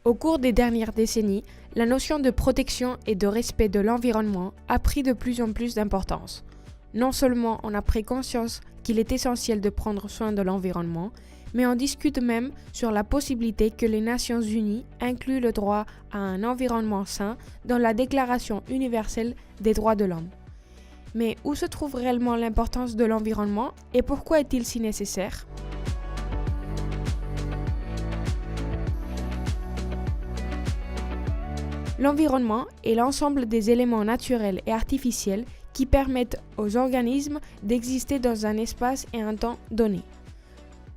Au cours des dernières décennies, la notion de protection et de respect de l'environnement a pris de plus en plus d'importance. Non seulement on a pris conscience qu'il est essentiel de prendre soin de l'environnement, mais on discute même sur la possibilité que les Nations Unies incluent le droit à un environnement sain dans la Déclaration universelle des droits de l'homme. Mais où se trouve réellement l'importance de l'environnement et pourquoi est-il si nécessaire ? L'environnement est l'ensemble des éléments naturels et artificiels qui permettent aux organismes d'exister dans un espace et un temps donné.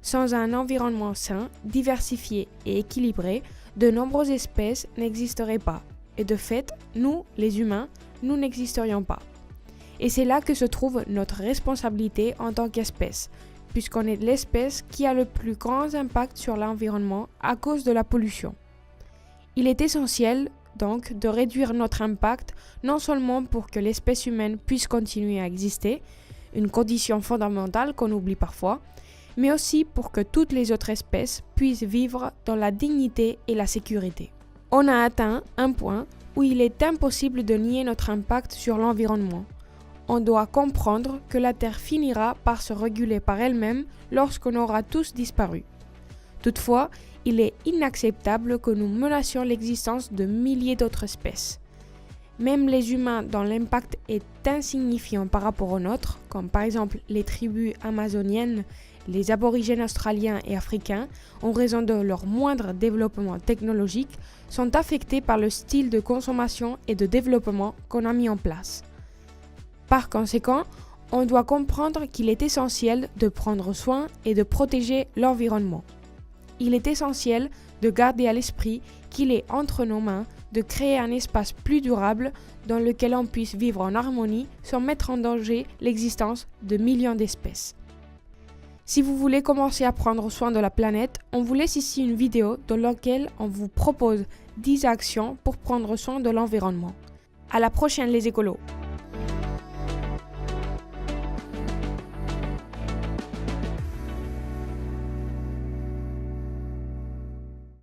Sans un environnement sain, diversifié et équilibré, de nombreuses espèces n'existeraient pas. Et de fait, nous, les humains, nous n'existerions pas. Et c'est là que se trouve notre responsabilité en tant qu'espèce, puisqu'on est l'espèce qui a le plus grand impact sur l'environnement à cause de la pollution. Il est essentiel donc de réduire notre impact non seulement pour que l'espèce humaine puisse continuer à exister, une condition fondamentale qu'on oublie parfois, mais aussi pour que toutes les autres espèces puissent vivre dans la dignité et la sécurité. On a atteint un point où il est impossible de nier notre impact sur l'environnement. On doit comprendre que la Terre finira par se réguler par elle-même lorsqu'on aura tous disparu. Toutefois, il est inacceptable que nous menacions l'existence de milliers d'autres espèces. Même les humains dont l'impact est insignifiant par rapport aux nôtres, comme par exemple les tribus amazoniennes, les aborigènes australiens et africains, en raison de leur moindre développement technologique, sont affectés par le style de consommation et de développement qu'on a mis en place. Par conséquent, on doit comprendre qu'il est essentiel de prendre soin et de protéger l'environnement. Il est essentiel de garder à l'esprit qu'il est entre nos mains de créer un espace plus durable dans lequel on puisse vivre en harmonie sans mettre en danger l'existence de millions d'espèces. Si vous voulez commencer à prendre soin de la planète, on vous laisse ici une vidéo dans laquelle on vous propose 10 actions pour prendre soin de l'environnement. À la prochaine les écolos!